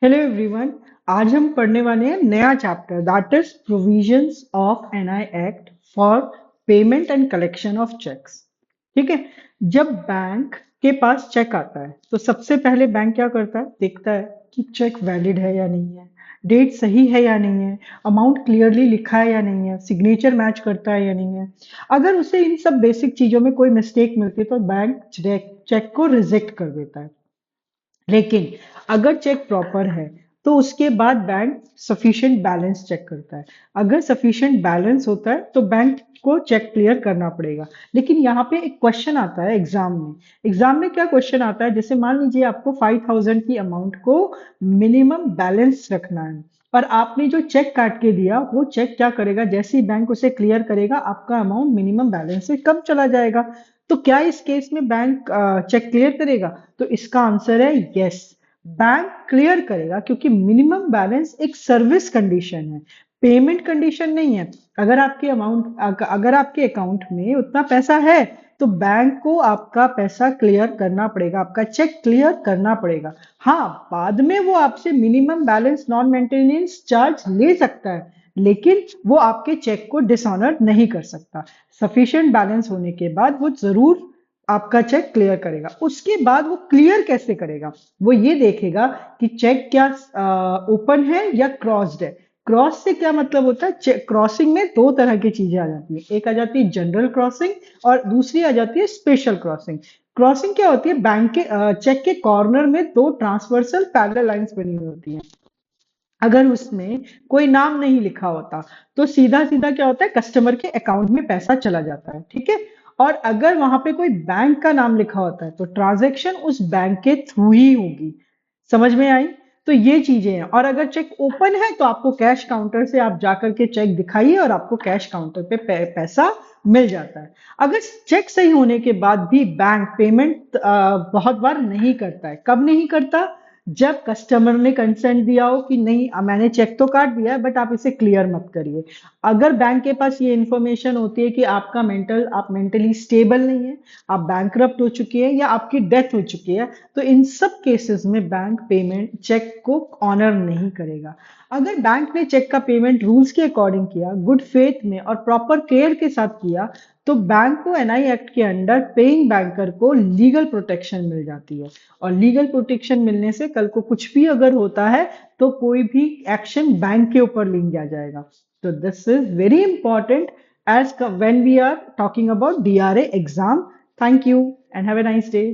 Hello everyone. आज हम पढ़ने वाले हैं नया chapter that is provisions of NI act for payment and collection of cheques. ठीक है। जब बैंक के पास चेक आता है तो सबसे पहले बैंक क्या करता है, देखता है कि चेक वैलिड है या नहीं है, डेट सही है या नहीं है, अमाउंट क्लियरली लिखा है या नहीं है, सिग्नेचर मैच करता है या नहीं है। अगर उसे इन सब बेसिक चीजों में कोई मिस्टेक मिलती है तो बैंक चेक को रिजेक्ट कर देता है। लेकिन अगर चेक प्रॉपर है तो उसके बाद बैंक सफिशिएंट बैलेंस चेक करता है। अगर सफिशिएंट बैलेंस होता है तो बैंक को चेक क्लियर करना पड़ेगा। लेकिन यहाँ पे एक क्वेश्चन आता है एग्जाम में क्या क्वेश्चन आता है, जैसे मान लीजिए आपको 5,000 की अमाउंट को मिनिमम बैलेंस रखना है और आपने जो चेक काट के दिया वो चेक क्या करेगा, जैसे ही बैंक उसे क्लियर करेगा आपका अमाउंट मिनिमम बैलेंस से कम चला जाएगा। तो क्या इस केस में बैंक चेक क्लियर करेगा? तो इसका आंसर है यस। बैंक क्लियर करेगा क्योंकि मिनिमम बैलेंस एक सर्विस कंडीशन है, पेमेंट कंडीशन नहीं है। अगर आपके अकाउंट में उतना पैसा है तो बैंक को आपका पैसा क्लियर करना पड़ेगा, आपका चेक क्लियर करना पड़ेगा। हाँ, बाद में वो आपसे minimum balance non maintenance charge ले सकता है, लेकिन वो आपके चेक को डिसऑनर नहीं कर सकता। सफिशिएंट बैलेंस होने के बाद वो जरूर आपका चेक क्लियर करेगा। उसके बाद वो क्लियर कैसे करेगा, वो ये देखेगा कि चेक क्या ओपन है या क्रॉस्ड है। क्रॉस से क्या मतलब होता है, क्रॉसिंग में दो तरह की चीजें आ जाती है, एक आ जाती है जनरल क्रॉसिंग और दूसरी आ जाती है स्पेशल क्रॉसिंग। क्रॉसिंग क्या होती है, बैंक के चेक के कॉर्नर में दो ट्रांसवर्सल पैरेलल लाइंस बनी हुई होती हैं। अगर उसमें कोई नाम नहीं लिखा होता तो सीधा सीधा क्या होता है, कस्टमर के अकाउंट में पैसा चला जाता है। ठीक है। और अगर वहां पे कोई बैंक का नाम लिखा होता है तो ट्रांजैक्शन उस बैंक के थ्रू ही होगी। समझ में आई? तो ये चीजें हैं। और अगर चेक ओपन है तो आपको कैश काउंटर से आप जाकर के चेक दिखाइए और आपको कैश काउंटर पे पैसा मिल जाता है। अगर चेक सही होने के बाद भी बैंक पेमेंट बहुत बार नहीं करता है, कब नहीं करता? जब कस्टमर ने कंसेंट दिया हो कि नहीं, मैंने चेक तो काट दिया है बट आप इसे क्लियर मत करिए। अगर बैंक के पास ये इंफॉर्मेशन होती है कि आप मेंटली स्टेबल नहीं है, आप बैंकरप्ट हो चुके हैं या आपकी डेथ हो चुकी है, तो इन सब केसेस में बैंक पेमेंट चेक को ऑनर नहीं करेगा। अगर बैंक ने चेक का पेमेंट रूल्स के अकॉर्डिंग किया, गुड फेथ में और प्रॉपर केयर के साथ किया, तो बैंक को एनआई एक्ट के अंडर पेइंग बैंकर को लीगल प्रोटेक्शन मिल जाती है। और लीगल प्रोटेक्शन मिलने से कल को कुछ भी अगर होता है तो कोई भी एक्शन बैंक के ऊपर नहीं लिया जाएगा। तो this is very important as when we are talking about DRA exam. Thank you and have a nice day.